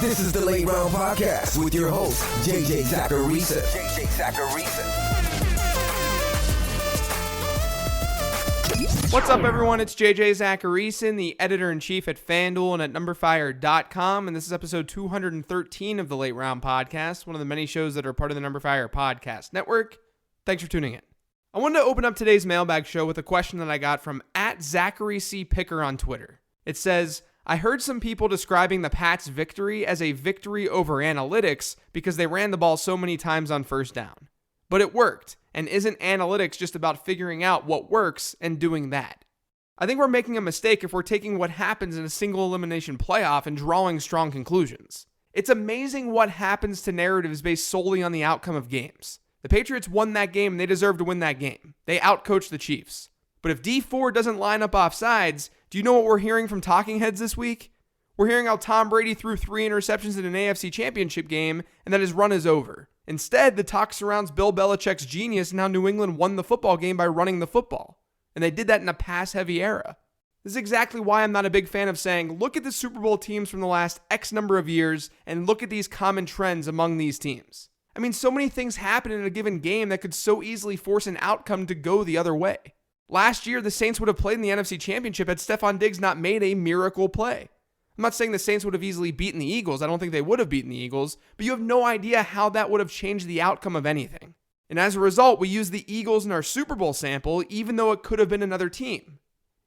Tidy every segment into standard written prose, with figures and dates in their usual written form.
This is the Late Round Podcast with your host, JJ Zacharisa. What's up, everyone? It's JJ Zacharisa, the editor-in-chief at FanDuel and at NumberFire.com, and this is episode 213 of the Late Round Podcast, one of the many shows that are part of the NumberFire Podcast Network. Thanks for tuning in. I wanted to open up today's Mailbag show with a question that I got from @ZacharyCPicker on Twitter. It says, I heard some people describing the Pats' victory as a victory over analytics because they ran the ball so many times on first down. But it worked, and isn't analytics just about figuring out what works and doing that? I think we're making a mistake if we're taking what happens in a single elimination playoff and drawing strong conclusions. It's amazing what happens to narratives based solely on the outcome of games. The Patriots won that game and they deserve to win that game. They outcoached the Chiefs. But if D4 doesn't line up off sides, do you know what we're hearing from talking heads this week? We're hearing how Tom Brady threw 3 interceptions in an AFC Championship game and that his run is over. Instead, the talk surrounds Bill Belichick's genius and how New England won the football game by running the football. And they did that in a pass-heavy era. This is exactly why I'm not a big fan of saying, look at the Super Bowl teams from the last X number of years and look at these common trends among these teams. I mean, so many things happen in a given game that could so easily force an outcome to go the other way. Last year, the Saints would have played in the NFC Championship had Stephon Diggs not made a miracle play. I'm not saying the Saints would have easily beaten the Eagles. I don't think they would have beaten the Eagles, but you have no idea how that would have changed the outcome of anything. And as a result, we use the Eagles in our Super Bowl sample, even though it could have been another team.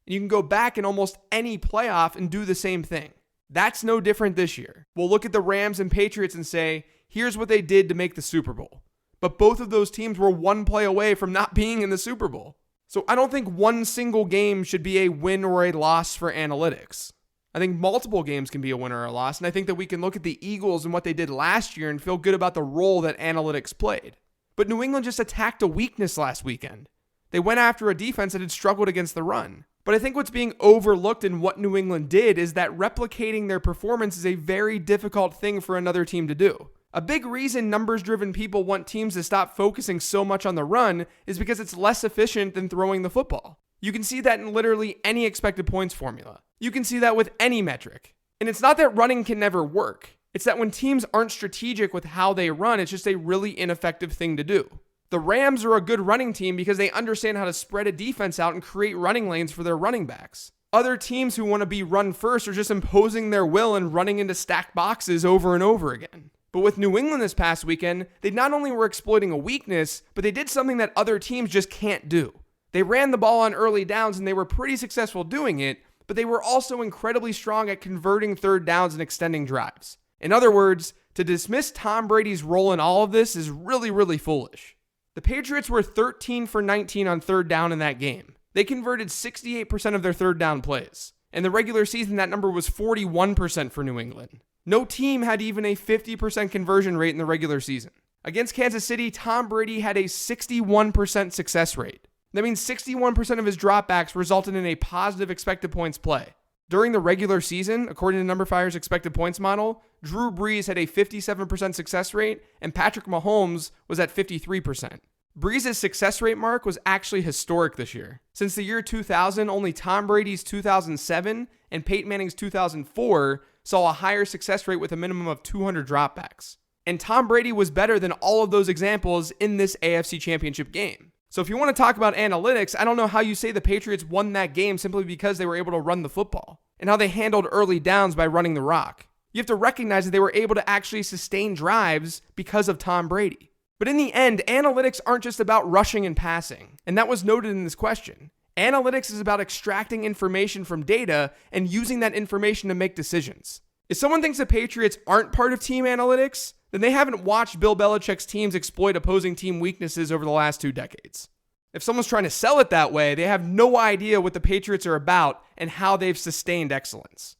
And you can go back in almost any playoff and do the same thing. That's no different this year. We'll look at the Rams and Patriots and say, here's what they did to make the Super Bowl. But both of those teams were one play away from not being in the Super Bowl. So I don't think one single game should be a win or a loss for analytics. I think multiple games can be a win or a loss, and I think that we can look at the Eagles and what they did last year and feel good about the role that analytics played. But New England just attacked a weakness last weekend. They went after a defense that had struggled against the run. But I think what's being overlooked in what New England did is that replicating their performance is a very difficult thing for another team to do. A big reason numbers-driven people want teams to stop focusing so much on the run is because it's less efficient than throwing the football. You can see that in literally any expected points formula. You can see that with any metric. And it's not that running can never work. It's that when teams aren't strategic with how they run, it's just a really ineffective thing to do. The Rams are a good running team because they understand how to spread a defense out and create running lanes for their running backs. Other teams who want to be run first are just imposing their will and running into stacked boxes over and over again. But with New England this past weekend, they not only were exploiting a weakness, but they did something that other teams just can't do. They ran the ball on early downs and they were pretty successful doing it, but they were also incredibly strong at converting third downs and extending drives. In other words, to dismiss Tom Brady's role in all of this is really, really foolish. The Patriots were 13 for 19 on third down in that game. They converted 68% of their third down plays. In the regular season, that number was 41% for New England. No team had even a 50% conversion rate in the regular season. Against Kansas City, Tom Brady had a 61% success rate. That means 61% of his dropbacks resulted in a positive expected points play. During the regular season, according to NumberFire's expected points model, Drew Brees had a 57% success rate and Patrick Mahomes was at 53%. Brees' success rate mark was actually historic this year. Since the year 2000, only Tom Brady's 2007 and Peyton Manning's 2004 saw a higher success rate with a minimum of 200 dropbacks. And Tom Brady was better than all of those examples in this AFC Championship game. So if you want to talk about analytics, I don't know how you say the Patriots won that game simply because they were able to run the football and how they handled early downs by running the rock. You have to recognize that they were able to actually sustain drives because of Tom Brady. But in the end, analytics aren't just about rushing and passing, and that was noted in this question. Analytics is about extracting information from data and using that information to make decisions. If someone thinks the Patriots aren't part of team analytics, then they haven't watched Bill Belichick's teams exploit opposing team weaknesses over the last 2 decades. If someone's trying to sell it that way, they have no idea what the Patriots are about and how they've sustained excellence.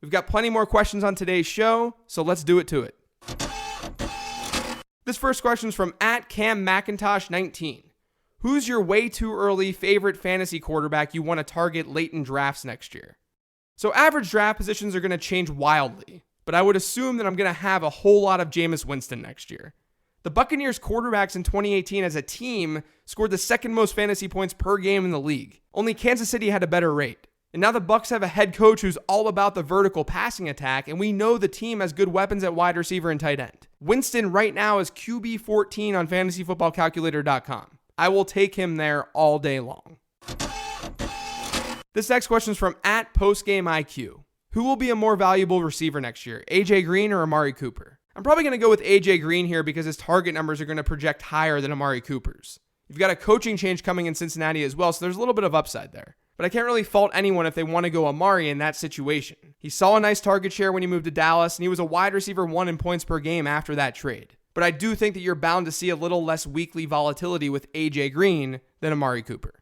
We've got plenty more questions on today's show, so let's do it to it. This first question is from @CamMacintosh19. Who's your way too early favorite fantasy quarterback you want to target late in drafts next year? So average draft positions are going to change wildly, but I would assume that I'm going to have a whole lot of Jameis Winston next year. The Buccaneers quarterbacks in 2018 as a team scored the second most fantasy points per game in the league. Only Kansas City had a better rate. And now the Bucs have a head coach who's all about the vertical passing attack, and we know the team has good weapons at wide receiver and tight end. Winston right now is QB 14 on fantasyfootballcalculator.com. I will take him there all day long. This next question is from @PostGameIQ. Who will be a more valuable receiver next year, AJ Green or Amari Cooper? I'm probably going to go with AJ Green here because his target numbers are going to project higher than Amari Cooper's. You've got a coaching change coming in Cincinnati as well, so there's a little bit of upside there. But I can't really fault anyone if they want to go Amari in that situation. He saw a nice target share when he moved to Dallas, and he was a wide receiver 1 in points per game after that trade. But I do think that you're bound to see a little less weekly volatility with AJ Green than Amari Cooper.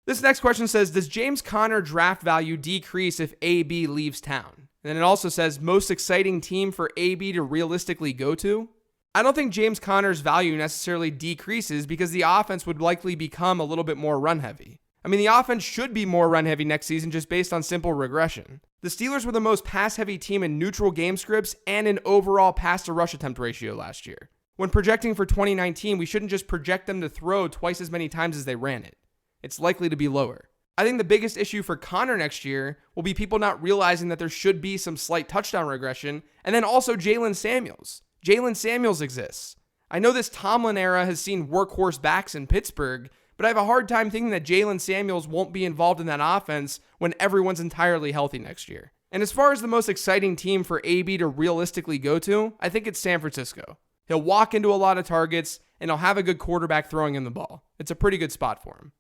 This next question says, does James Conner draft value decrease if AB leaves town? And then it also says, most exciting team for AB to realistically go to? I don't think James Conner's value necessarily decreases because the offense would likely become a little bit more run heavy. I mean, the offense should be more run heavy next season just based on simple regression. The Steelers were the most pass heavy team in neutral game scripts and in overall pass to rush attempt ratio last year. When projecting for 2019, we shouldn't just project them to throw twice as many times as they ran it. It's likely to be lower. I think the biggest issue for Conner next year will be people not realizing that there should be some slight touchdown regression, and then also Jalen Samuels. Jalen Samuels exists. I know this Tomlin era has seen workhorse backs in Pittsburgh, but I have a hard time thinking that Jalen Samuels won't be involved in that offense when everyone's entirely healthy next year. And as far as the most exciting team for AB to realistically go to, I think it's San Francisco. He'll walk into a lot of targets, and he'll have a good quarterback throwing him the ball. It's a pretty good spot for him.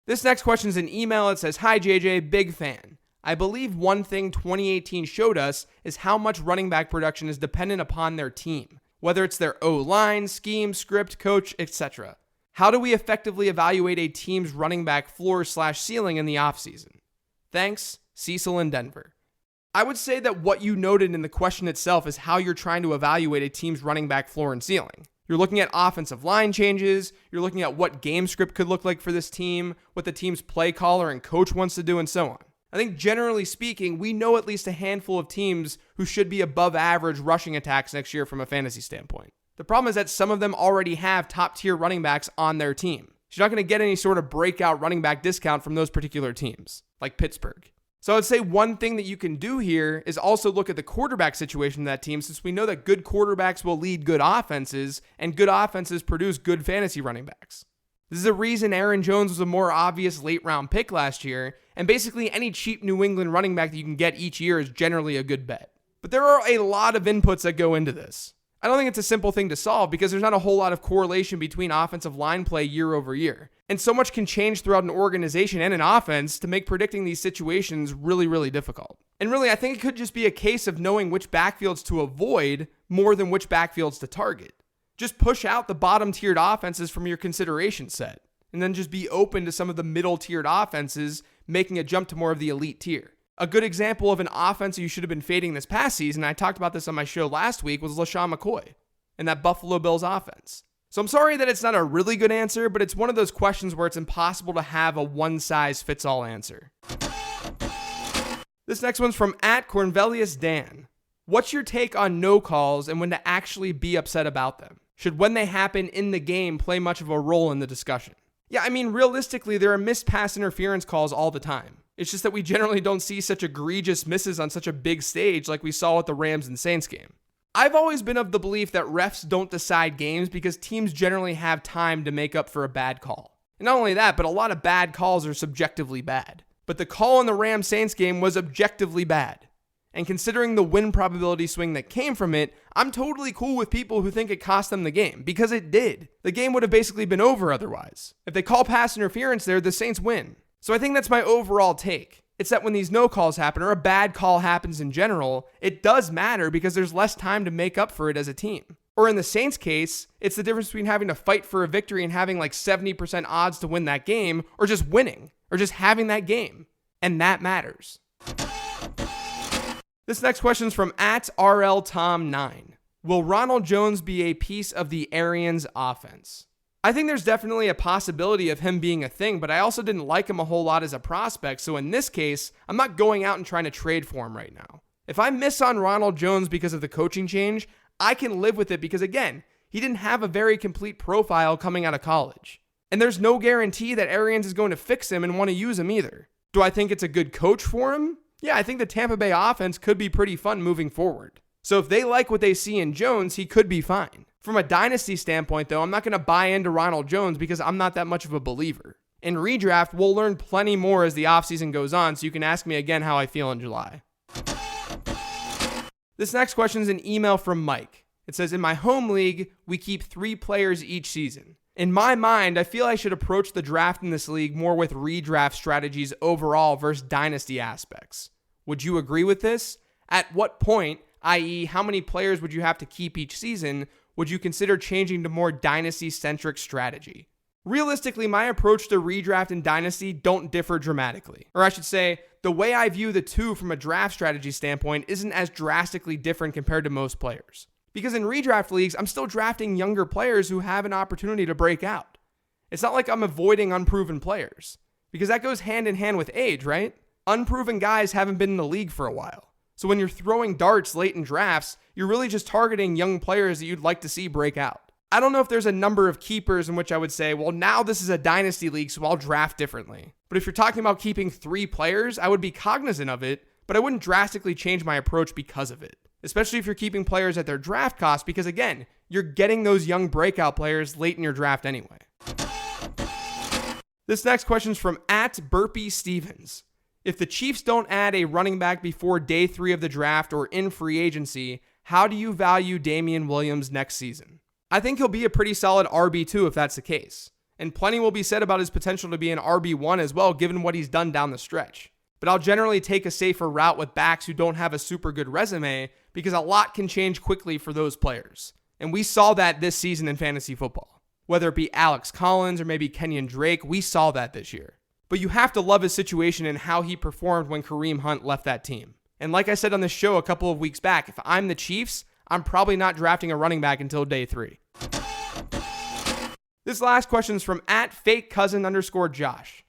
This next question is an email. It says, hi JJ, big fan. I believe one thing 2018 showed us is how much running back production is dependent upon their team, whether it's their O-line, scheme, script, coach, etc. How do we effectively evaluate a team's running back floor/ceiling in the offseason? Thanks, Cecil in Denver. I would say that what you noted in the question itself is how you're trying to evaluate a team's running back floor and ceiling. You're looking at offensive line changes, you're looking at what game script could look like for this team, what the team's play caller and coach wants to do, and so on. I think generally speaking, we know at least a handful of teams who should be above average rushing attacks next year from a fantasy standpoint. The problem is that some of them already have top tier running backs on their team. So you're not going to get any sort of breakout running back discount from those particular teams, like Pittsburgh. So I would say one thing that you can do here is also look at the quarterback situation of that team, since we know that good quarterbacks will lead good offenses, and good offenses produce good fantasy running backs. This is a reason Aaron Jones was a more obvious late round pick last year, and basically any cheap New England running back that you can get each year is generally a good bet. But there are a lot of inputs that go into this. I don't think it's a simple thing to solve because there's not a whole lot of correlation between offensive line play year over year. And so much can change throughout an organization and an offense to make predicting these situations really, really difficult. And really, I think it could just be a case of knowing which backfields to avoid more than which backfields to target. Just push out the bottom-tiered offenses from your consideration set, and then just be open to some of the middle-tiered offenses, making a jump to more of the elite tier. A good example of an offense you should have been fading this past season, I talked about this on my show last week, was LaShawn McCoy and that Buffalo Bills offense. So I'm sorry that it's not a really good answer, but it's one of those questions where it's impossible to have a one-size-fits-all answer. This next one's from @Cornvelius Dan. What's your take on no calls and when to actually be upset about them? Should when they happen in the game play much of a role in the discussion? Yeah, I mean, realistically, there are missed pass interference calls all the time. It's just that we generally don't see such egregious misses on such a big stage like we saw at the Rams and Saints game. I've always been of the belief that refs don't decide games because teams generally have time to make up for a bad call. And not only that, but a lot of bad calls are subjectively bad. But the call in the Rams-Saints game was objectively bad. And considering the win probability swing that came from it, I'm totally cool with people who think it cost them the game, because it did. The game would have basically been over otherwise. If they call pass interference there, the Saints win. So I think that's my overall take. It's that when these no calls happen, or a bad call happens in general, it does matter because there's less time to make up for it as a team. Or in the Saints case, it's the difference between having to fight for a victory and having like 70% odds to win that game, or just winning, or just having that game. And that matters. This next question is from @RLTom9. Will Ronald Jones be a piece of the Arians offense? I think there's definitely a possibility of him being a thing, but I also didn't like him a whole lot as a prospect, so in this case, I'm not going out and trying to trade for him right now. If I miss on Ronald Jones because of the coaching change, I can live with it because, again, he didn't have a very complete profile coming out of college. And there's no guarantee that Arians is going to fix him and want to use him either. Do I think it's a good coach for him? Yeah, I think the Tampa Bay offense could be pretty fun moving forward. So if they like what they see in Jones, he could be fine. From a dynasty standpoint, though, I'm not going to buy into Ronald Jones because I'm not that much of a believer. In redraft, we'll learn plenty more as the offseason goes on, so you can ask me again how I feel in July. This next question is an email from Mike. It says, in my home league, we keep 3 players each season. In my mind, I feel I should approach the draft in this league more with redraft strategies overall versus dynasty aspects. Would you agree with this? At what point, i.e., how many players would you have to keep each season, would you consider changing to more dynasty-centric strategy? Realistically, my approach to redraft and dynasty don't differ dramatically. Or I should say, the way I view the two from a draft strategy standpoint isn't as drastically different compared to most players. Because in redraft leagues, I'm still drafting younger players who have an opportunity to break out. It's not like I'm avoiding unproven players, because that goes hand in hand with age, right? Unproven guys haven't been in the league for a while. So when you're throwing darts late in drafts, you're really just targeting young players that you'd like to see break out. I don't know if there's a number of keepers in which I would say, well, now this is a dynasty league, so I'll draft differently. But if you're talking about keeping 3 players, I would be cognizant of it, but I wouldn't drastically change my approach because of it. Especially if you're keeping players at their draft cost, because again, you're getting those young breakout players late in your draft anyway. This next question is from @BurpeeStevens. If the Chiefs don't add a running back before day 3 of the draft or in free agency, how do you value Damian Williams next season? I think he'll be a pretty solid RB2 if that's the case. And plenty will be said about his potential to be an RB1 as well, given what he's done down the stretch. But I'll generally take a safer route with backs who don't have a super good resume, because a lot can change quickly for those players. And we saw that this season in fantasy football. Whether it be Alex Collins or maybe Kenyon Drake, we saw that this year. But you have to love his situation and how he performed when Kareem Hunt left that team. And like I said on this show a couple of weeks back, if I'm the Chiefs, I'm probably not drafting a running back until day 3. This last question is from @FakeCousin_Josh.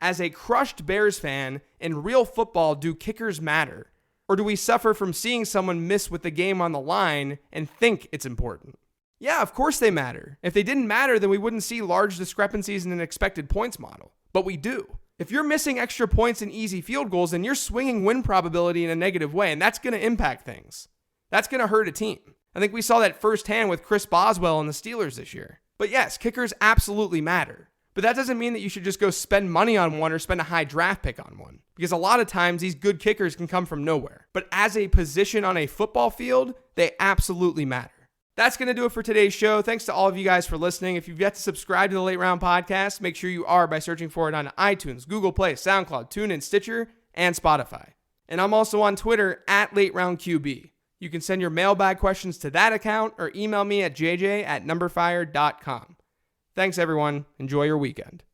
As a crushed Bears fan, in real football, do kickers matter? Or do we suffer from seeing someone miss with the game on the line and think it's important? Yeah, of course they matter. If they didn't matter, then we wouldn't see large discrepancies in an expected points model. But we do. If you're missing extra points and easy field goals, then you're swinging win probability in a negative way, and that's going to impact things. That's going to hurt a team. I think we saw that firsthand with Chris Boswell and the Steelers this year. But yes, kickers absolutely matter. But that doesn't mean that you should just go spend money on one or spend a high draft pick on one. Because a lot of times these good kickers can come from nowhere. But as a position on a football field, they absolutely matter. That's going to do it for today's show. Thanks to all of you guys for listening. If you've yet to subscribe to the Late Round Podcast, make sure you are by searching for it on iTunes, Google Play, SoundCloud, TuneIn, Stitcher, and Spotify. And I'm also on Twitter @LateRoundQB. You can send your mailbag questions to that account or email me at jj@numberfire.com. Thanks, everyone. Enjoy your weekend.